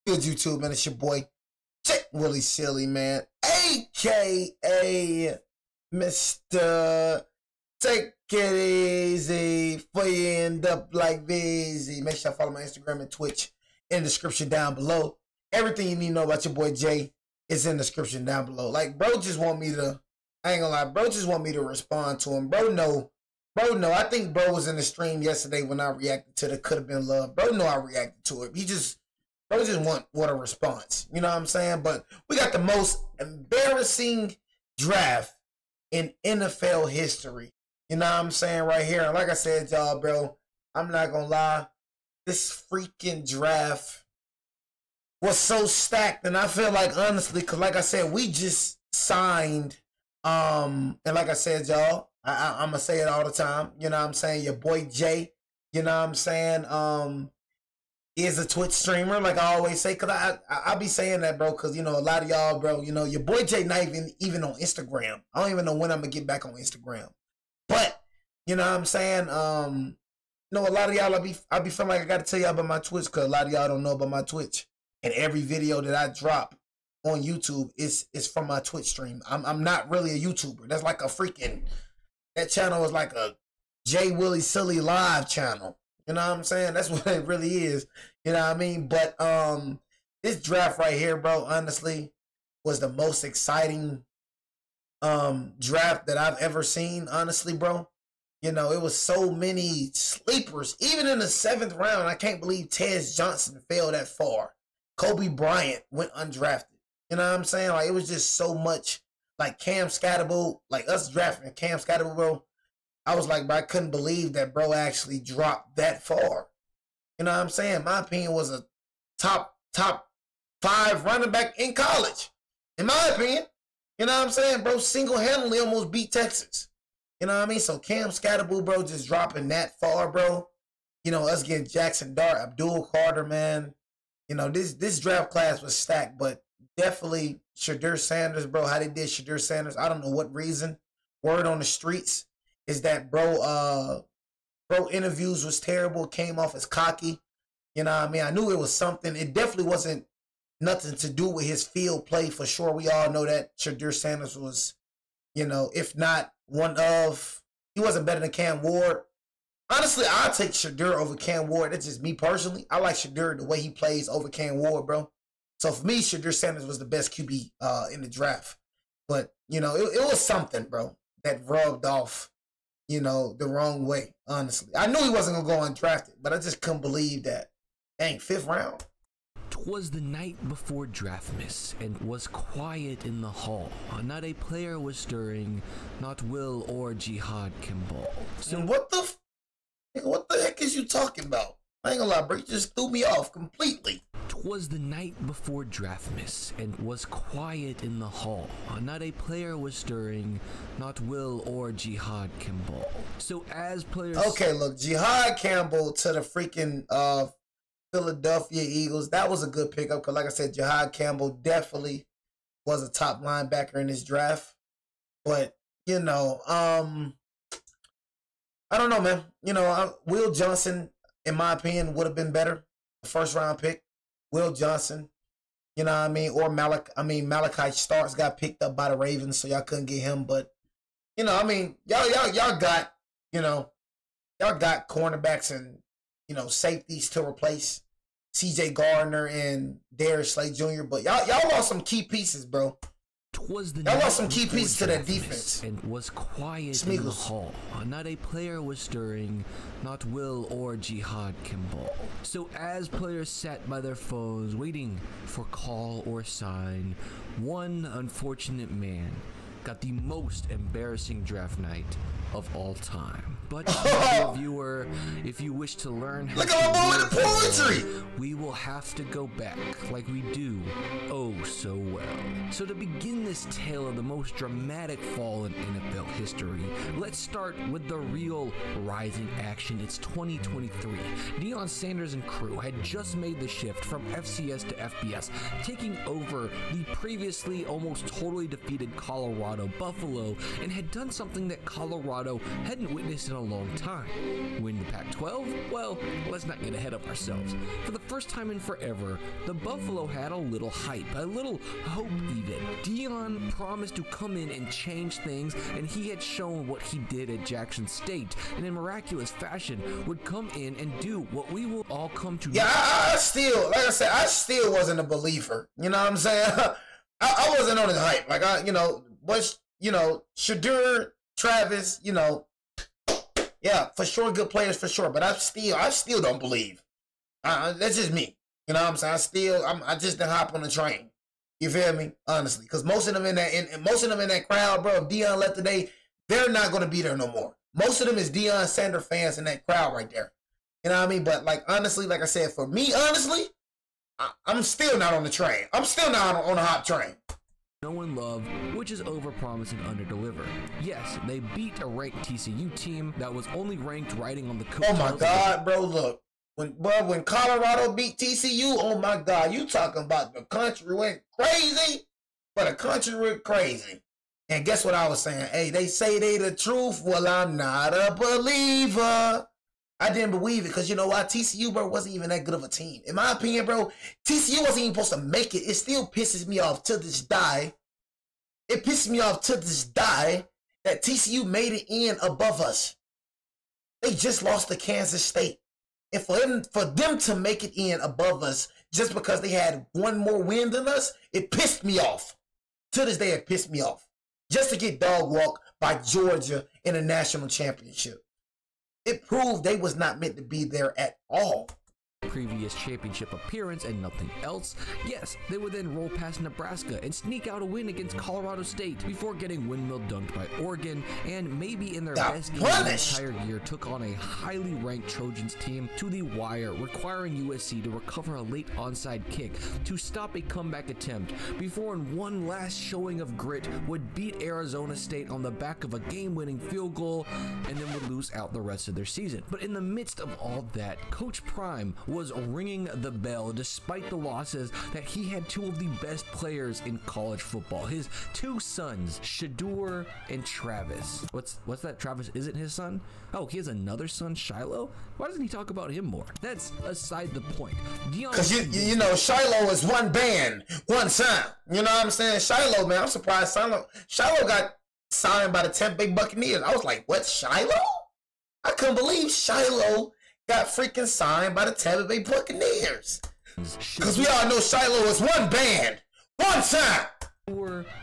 Good YouTube, man. It's your boy, Jake Willie Silly, man. AKA Mr. Take It Easy before you end up like Busy. Make sure you follow my Instagram and Twitch in the description down below. Everything you need to know about your boy Jay is in the description down below. Like, bro just want me to, I ain't gonna lie, bro just want me to respond to him. Bro know, I think bro was in the stream yesterday when I reacted to the Could Have Been Love. Bro know I reacted to it. Bro just want a response. You know what I'm saying? But we got the most embarrassing draft in NFL history. You know what I'm saying right here. And like I said, y'all, bro, I'm not gonna lie. This freaking draft was so stacked. And I feel like, honestly, because like I said, we just signed. And like I said, y'all, I'm going to say it all the time. You know what I'm saying? Your boy Jay, you know what I'm saying? Is a Twitch streamer, like I always say, because I be saying that, bro, because, you know, a lot of y'all, bro, you know, your boy Jay not even on Instagram. I don't even know when I'm going to get back on Instagram. But, you know what I'm saying? You know, a lot of y'all, I be feeling like I got to tell y'all about my Twitch, because a lot of y'all don't know about my Twitch. And every video that I drop on YouTube is from my Twitch stream. I'm not really a YouTuber. That's like a freaking, that channel is like a Jay Willie Silly live channel. You know what I'm saying? That's what it really is. You know what I mean? But this draft right here, bro, honestly, was the most exciting draft that I've ever seen, honestly, bro. You know, it was so many sleepers. Even in the 7th round, I can't believe Tez Johnson fell that far. Kobe Bryant went undrafted. You know what I'm saying? Like, it was just so much. Like, Cam Scatterbull, like us drafting Cam Scatterbull, bro. I was like, bro, I couldn't believe that bro actually dropped that far. You know what I'm saying? My opinion was a top 5 running back in college. In my opinion. You know what I'm saying? Bro single-handedly almost beat Texas. You know what I mean? So Cam Scatterbull, bro, just dropping that far, bro. You know, us getting Jackson Dart, Abdul Carter, man. You know, this draft class was stacked, but definitely Shedeur Sanders, bro. How they did Shedeur Sanders, I don't know what reason. Word on the streets is that bro interviews was terrible, came off as cocky. You know what I mean? I knew it was something. It definitely wasn't nothing to do with his field play for sure. We all know that Shedeur Sanders was, you know, if not he wasn't better than Cam Ward. Honestly, I'll take Shedeur over Cam Ward. That's just me personally. I like Shedeur the way he plays over Cam Ward, bro. So for me, Shedeur Sanders was the best QB in the draft. But, you know, it was something, bro, that rubbed off, you know, the wrong way, honestly. I knew he wasn't going to go undrafted, but I just couldn't believe that. Dang, 5th round. 'Twas the night before draftmas, and was quiet in the hall. Not a player was stirring, not Will or Jihad Kimball. So what the heck is you talking about? I ain't gonna lie, bro, you just threw me off completely. 'Twas the night before draftmas, and was quiet in the hall. Not a player was stirring, not Will or Jihad Kimball. So as players... Okay, look, Jihad Campbell to the freaking Philadelphia Eagles. That was a good pickup, because like I said, Jihad Campbell definitely was a top linebacker in this draft. But, you know, I don't know, man. You know, Will Johnson, in my opinion, would have been better. First round pick. Will Johnson, you know what I mean? Or Malachi Starks got picked up by the Ravens, so y'all couldn't get him. But, you know, I mean, y'all got, you know, y'all got cornerbacks and, you know, safeties to replace C.J. Gardner and Darius Slay Jr. But y'all lost some key pieces, bro. Y'all lost some key pieces to that defense. And was quiet in the hall. Not a player was stirring, not Will or Jihad Kimball. So as players sat by their phones waiting for call or sign, one unfortunate man got the most embarrassing draft night of all time. But dear viewer, if you wish to learn how to poetry, we will have to go back like we do oh so well. So to begin this tale of the most dramatic fall in NFL history, let's start with the real rising action. It's 2023. Deion Sanders and crew had just made the shift from FCS to FBS, taking over the previously almost totally defeated Colorado Buffalo, and had done something that Colorado Colorado hadn't witnessed in a long time. Win the Pac-12? Well, let's not get ahead of ourselves. For the first time in forever, the Buffalo had a little hype, a little hope even. Deion promised to come in and change things, and he had shown what he did at Jackson State, and in miraculous fashion would come in and do what we will all come to know. Yeah, I still, like I said, I still wasn't a believer. You know what I'm saying? I wasn't on his hype. Like, Shadur, Travis, yeah, for sure, good players for sure. But I still don't believe. That's just me. You know what I'm saying? I just didn't hop on the train. You feel me? Honestly, because most of them in that crowd, bro. If Deion left today, they're not going to be there no more. Most of them is Deion Sanders fans in that crowd right there. You know what I mean? But like honestly, like I said, for me, honestly, I'm still not on the train. I'm still not on the hop train. Know and love, which is overpromise and underdeliver. Yes, they beat a ranked TCU team that was only ranked riding on the coattails. Oh my God, bro! Look, when Colorado beat TCU, oh my God, you talking about the country went crazy? But the country went crazy. And guess what I was saying? Hey, they say they the truth. Well, I'm not a believer. I didn't believe it because you know why? TCU, bro, wasn't even that good of a team. In my opinion, bro, TCU wasn't even supposed to make it. It still pisses me off to this day. It pisses me off to this day that TCU made it in above us. They just lost to Kansas State. And for them to make it in above us just because they had one more win than us, it pissed me off. To this day, it pissed me off. Just to get dog walked by Georgia in a national championship. It proved they was not meant to be there at all. Previous championship appearance and nothing else. Yes, they would then roll past Nebraska and sneak out a win against Colorado State before getting windmill dunked by Oregon, and maybe in their best game of the entire year took on a highly ranked Trojans team to the wire, requiring USC to recover a late onside kick to stop a comeback attempt before in one last showing of grit would beat Arizona State on the back of a game-winning field goal and then would lose out the rest of their season. But in the midst of all that, Coach Prime was ringing the bell despite the losses that he had two of the best players in college football. His two sons, Shadur and Travis. What's that? Travis isn't his son? Oh, he has another son, Shiloh? Why doesn't he talk about him more? That's aside the point. Because you know, Shiloh is one band, one sound. You know what I'm saying? Shiloh, man, I'm surprised Shiloh got signed by the Tampa Bay Buccaneers. I was like, what, Shiloh? I couldn't believe Shiloh got freaking signed by the Tampa Bay Buccaneers. Because we all know Shiloh is one band, one sound.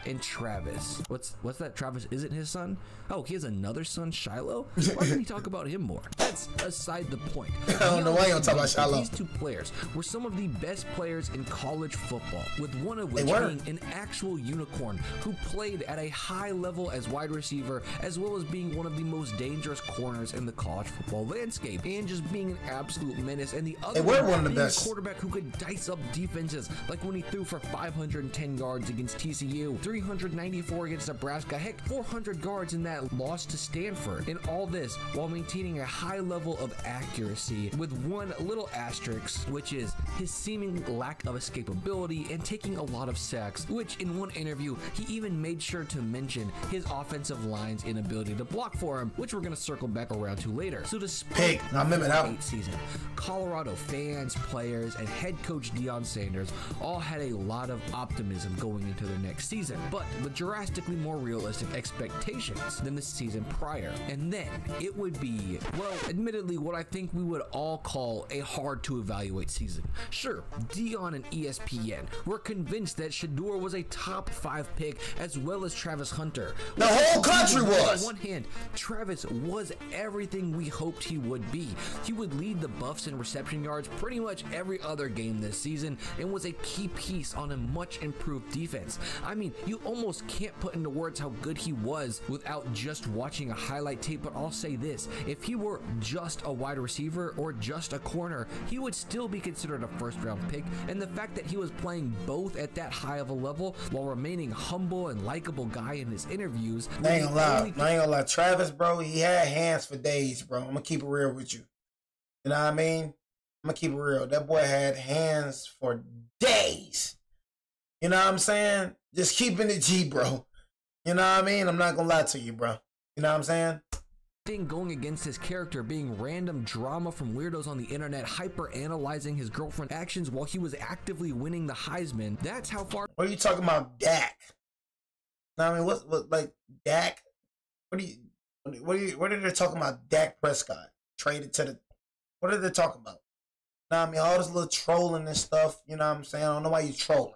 And Travis. What's that? Travis isn't his son? Oh, he has another son, Shiloh? Why doesn't he talk about him more? That's aside the point. I don't know why you don't talk about Shiloh. These two players were some of the best players in college football, with one of which being an actual unicorn who played at a high level as wide receiver, as well as being one of the most dangerous corners in the college football landscape, and just being an absolute menace. And the other one of the best. A quarterback who could dice up defenses, like when he threw for 510 yards against TCU, 394 against Nebraska, heck, 400 yards in that loss to Stanford. And all this while maintaining a high level of accuracy, with one little asterisk, which is his seeming lack of escapability and taking a lot of sacks, which in one interview he even made sure to mention his offensive line's inability to block for him, which we're going to circle back around to later. So despite I remember that season, Colorado fans, players, and head coach Deion Sanders all had a lot of optimism going into their next season, but with drastically more realistic expectations than the season prior. And then it would be, well, admittedly, what I think we would all call a hard to evaluate season. Sure, Deion and ESPN were convinced that Shadur was a top 5 pick, as well as Travis Hunter. The whole country was. On one hand, Travis was everything we hoped he would be. He would lead the Buffs in reception yards pretty much every other game this season, and was a key piece on a much improved defense. I mean, you almost can't put into words how good he was without just watching a highlight tape, but I'll say this: if he were just a wide receiver or just a corner, he would still be considered a first-round pick, and the fact that he was playing both at that high of a level while remaining humble and likable guy in his interviews. I ain't gonna lie, Travis, bro, he had hands for days, bro. I'm gonna keep it real with you. You know what I mean? I'm gonna keep it real. That boy had hands for days. You know what I'm saying? Just keeping it G, bro. You know what I mean? I'm not gonna lie to you, bro. You know what I'm saying? going against his character, being random drama from weirdos on the internet, hyper analyzing his girlfriend's actions while he was actively winning the Heisman. That's how far. What are you talking about, Dak? I mean, what like Dak? What are they talking about? Dak Prescott traded to the. What are they talking about? I mean, all this little trolling and stuff. You know what I'm saying? I don't know why you trolling.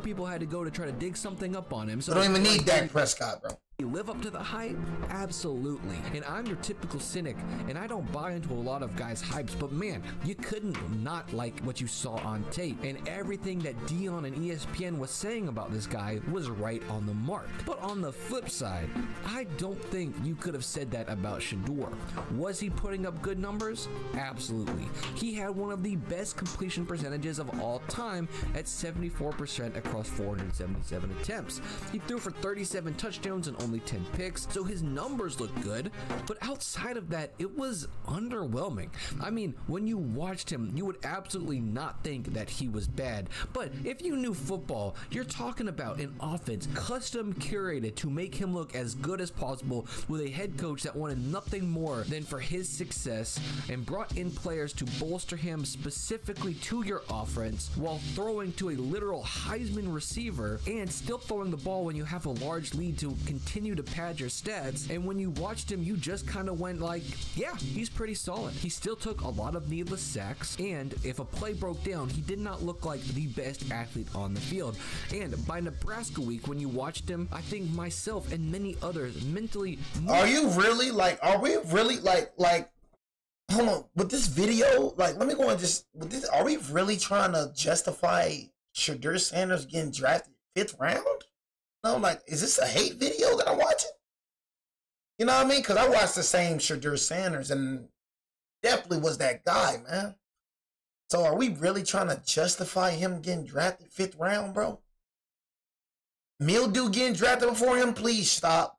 People had to go to try to dig something up on him. So they don't even need Dak Prescott, bro. You live up to the hype? Absolutely. And I'm your typical cynic, and I don't buy into a lot of guys' hypes, but man, you couldn't not like what you saw on tape. And everything that Dion and ESPN was saying about this guy was right on the mark. But on the flip side, I don't think you could have said that about Shedeur. Was he putting up good numbers? Absolutely. He had one of the best completion percentages of all time at 74% across 477 attempts. He threw for 37 touchdowns and only 10 picks, so his numbers look good, but outside of that, it was underwhelming. I mean, when you watched him, you would absolutely not think that he was bad, but if you knew football, you're talking about an offense custom curated to make him look as good as possible with a head coach that wanted nothing more than for his success and brought in players to bolster him specifically to your offense while throwing to a literal Heisman receiver and still throwing the ball when you have a large lead to continue to pad your stats. And when you watched him, you just kind of went like, yeah, he's pretty solid. He still took a lot of needless sacks, and if a play broke down, he did not look like the best athlete on the field. And by Nebraska week, when you watched him, I think myself and many others mentally. Are we really like hold on, with this video, like, let me go and just, with this, are we really trying to justify Shedeur Sanders getting drafted 5th round? No, like, is this a hate video that I'm watching? You know what I mean? Because I watched the same Shedeur Sanders and definitely was that guy, man. So are we really trying to justify him getting drafted 5th round, bro? Mildew getting drafted before him? Please stop.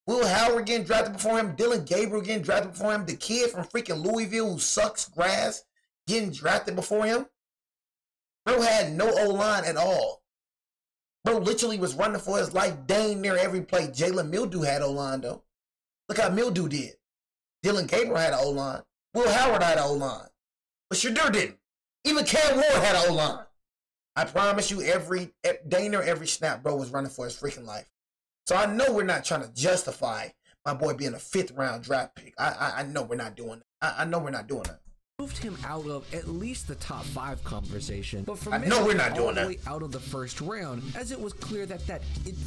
Will Howard getting drafted before him? Dylan Gabriel getting drafted before him? The kid from freaking Louisville who sucks grass getting drafted before him? Bro had no O-line at all. Bro literally was running for his life dang near every play. Jalen Mildew had O-line, though. Look how Mildew did. Dylan Gabriel had an O-line. Will Howard had an O-line. But Shedeur didn't. Even Cam Ward had an O-line. I promise you, dang near every snap, bro was running for his freaking life. So I know we're not trying to justify my boy being a 5th round draft pick. I know we're not doing that. I know we're not doing that. Moved him out of at least the top 5 conversation, but for I know we're not doing that. Out of the 1st round, as it was clear that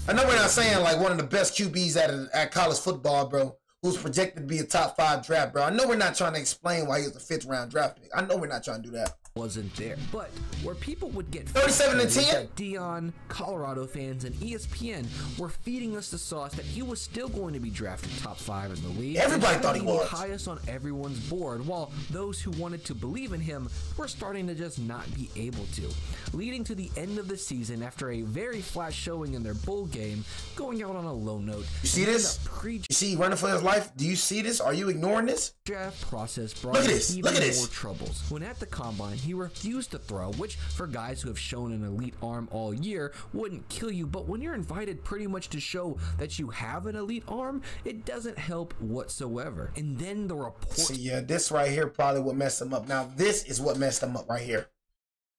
I know we're not saying like one of the best QBs at college football, bro, who's projected to be a top 5 draft, bro. I know we're not trying to explain why he was a 5th round draft pick. I know we're not trying to do that. Wasn't there, but where people would get 37-10, Dion, Colorado fans, and ESPN were feeding us the sauce that he was still going to be drafted top 5 in the league. Everybody thought he was highest on everyone's board, while those who wanted to believe in him were starting to just not be able to, leading to the end of the season after a very flat showing in their bowl game, going out on a low note. You see this? You see running for his life? Do you see this? Are you ignoring this? Draft process brought even more troubles. When at the combine, he refused to throw, which for guys who have shown an elite arm all year wouldn't kill you, but when you're invited pretty much to show that you have an elite arm, it doesn't help whatsoever. And then the report. See, yeah, this right here probably what messed him up. Now, this is what messed him up right here.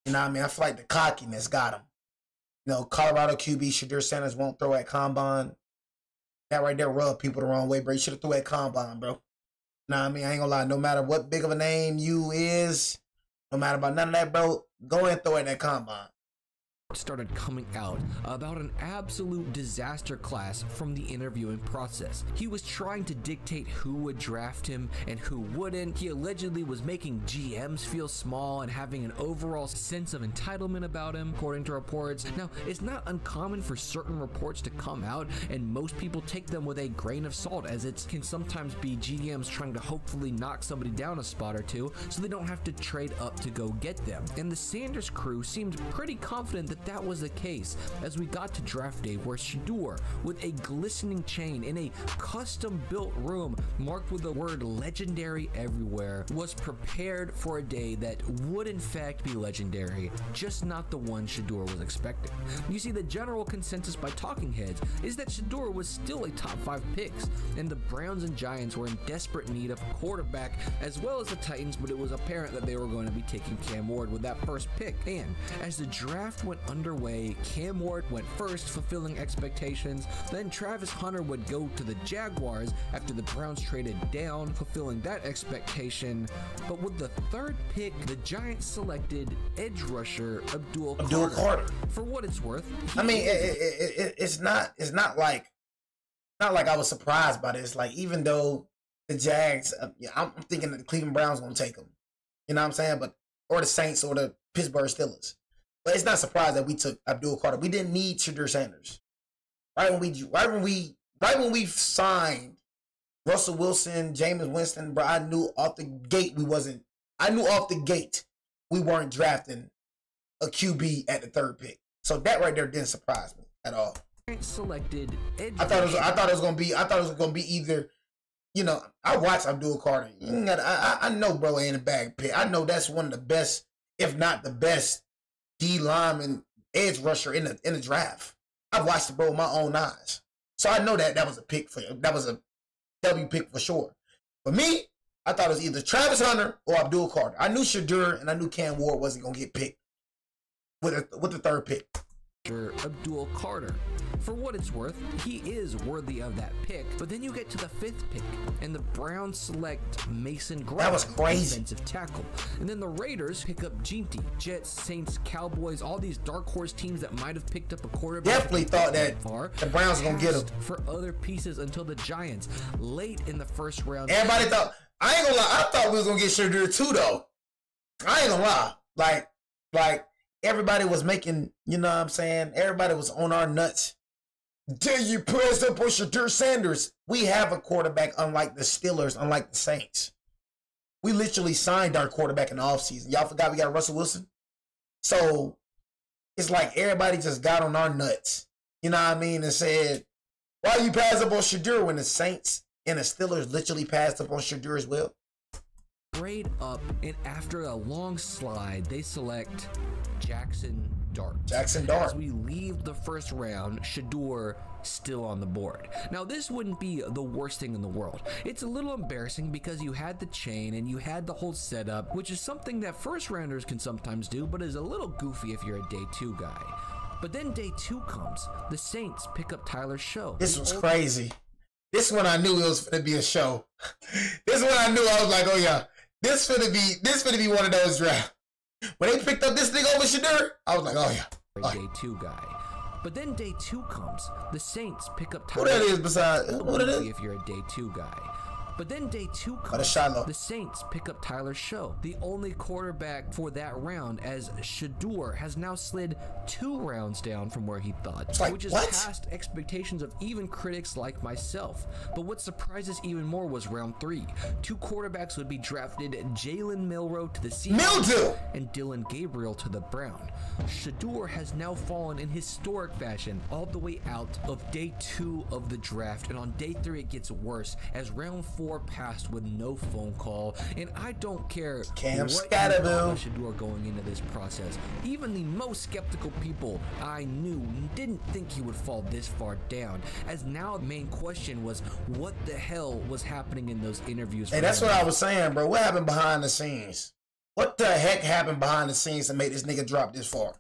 You know what I mean? I feel like the cockiness got him. You know, Colorado QB Shedeur Sanders won't throw at combine. That right there rubbed people the wrong way, bro. You should have threw at combine, bro. Nah, I mean, I ain't gonna lie. No matter what big of a name you is, no matter about none of that, bro, go ahead and throw in that combine. Started coming out about an absolute disaster class from the interviewing process. He was trying to dictate who would draft him and who wouldn't. He allegedly was making GMs feel small and having an overall sense of entitlement about him, according to reports. Now, it's not uncommon for certain reports to come out, and most people take them with a grain of salt, as it can sometimes be GMs trying to hopefully knock somebody down a spot or two so they don't have to trade up to go get them. And the Sanders crew seemed pretty confident that that was the case as we got to draft day, where Shedeur, with a glistening chain in a custom-built room marked with the word legendary everywhere, was prepared for a day that would in fact be legendary, just not the one Shedeur was expecting. You see, the general consensus by talking heads is that Shedeur was still a top 5 picks, and the Browns and Giants were in desperate need of a quarterback, as well as the Titans, but it was apparent that they were going to be taking Cam Ward with that first pick. And as the draft went underway, Cam Ward went first, fulfilling expectations. Then Travis Hunter would go to the Jaguars after the Browns traded down, fulfilling that expectation. But with the 3rd pick, the Giants selected edge rusher Abdul Carter. For what it's worth, I mean, it's not like I was surprised by this. Like, even though the Jags, I'm thinking that the Cleveland Browns gonna take them. You know what I'm saying? But or the Saints or the Pittsburgh Steelers. But it's not surprised that we took Abdul Carter. We didn't need Shedeur Sanders. Right when we signed Russell Wilson, Jameis Winston, bro, I knew off the gate we weren't drafting a QB at the 3rd pick. So that right there didn't surprise me at all. Selected edge. I thought it was gonna be either. You know, I watched Abdul Carter. I know bro ain't a bag pick. I know that's one of the best, if not the best, D lineman edge rusher in the draft. I've watched the bro with my own eyes, so I know that was a pick that was a W pick for sure. For me, I thought it was either Travis Hunter or Abdul Carter. I knew Shedeur and I knew Cam Ward wasn't gonna get picked with the 3rd pick. Abdul Carter. For what it's worth, he is worthy of that pick. But then you get to the 5th pick, and the Browns select Mason Graham. That was crazy. Defensive tackle. And then the Raiders pick up Ginty, Jets, Saints, Cowboys, all these dark horse teams that might have picked up a quarterback. Definitely thought that the Browns were gonna get him for other pieces until the Giants late in the 1st round. Everybody thought, I ain't gonna lie, I thought we was gonna get Shedeur too though. I ain't gonna lie. Like everybody was making, you know what I'm saying? Everybody was on our nuts. Till you press up on Shedeur Sanders. We have a quarterback unlike the Steelers, unlike the Saints. We literally signed our quarterback in the offseason. Y'all forgot we got Russell Wilson? So it's like everybody just got on our nuts. You know what I mean? And said, why you pass up on Shedeur when the Saints and the Steelers literally passed up on Shedeur as well? Straight up, and after a long slide, they select Jackson Dart. As we leave the 1st round, Shedeur still on the board. Now, this wouldn't be the worst thing in the world. It's a little embarrassing because you had the chain and you had the whole setup, which is something that 1st rounders can sometimes do, but is a little goofy if you're a day 2 guy. But then day 2 comes. The Saints pick up Tyler Show. This was crazy. This one I knew it was going to be a show. This one I knew I was like, oh yeah, this finna be one of those drafts. When they picked up this thing over Shedeur, I was like, oh yeah. Day 2 guy. But then day 2 comes. The Saints pick up Tyler. Who that is besides? Who that is? If you're a day 2 guy. But then day 2 comes. The Saints pick up Tyler Show, the only quarterback for that round, as Shedeur has now slid 2 rounds down from where he thought, which is past expectations of even critics like myself. But what surprises even more was round 3. 2 quarterbacks would be drafted: Jalen Milroe to the Seahawks and Dylan Gabriel to the Browns. Shedeur has now fallen in historic fashion all the way out of day 2 of the draft, and on day 3 it gets worse as round 4 passed with no phone call. And I don't care what you thought of Shedeur going into this process. Even the most skeptical people I knew didn't think he would fall this far down, as now the main question was what the hell was happening in those interviews. Hey, that's what I was saying, bro. What happened behind the scenes? What the heck happened behind the scenes to make this nigga drop this far?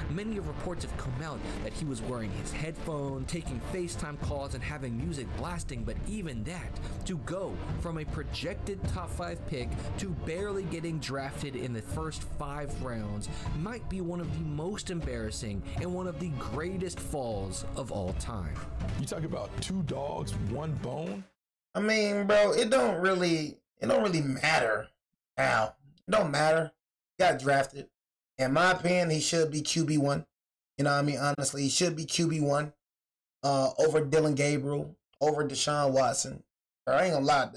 Many reports have come out that he was wearing his headphones, taking FaceTime calls, and having music blasting, but even that, to go from a projected top 5 pick to barely getting drafted in the first 5 rounds might be one of the most embarrassing and one of the greatest falls of all time. You talk about 2 dogs, 1 bone? I mean, bro, it don't really matter now. Don't matter. Got drafted. In my opinion, he should be QB1. You know what I mean? Honestly, he should be QB1 over Dylan Gabriel, over Deshaun Watson. Or I ain't gonna lie.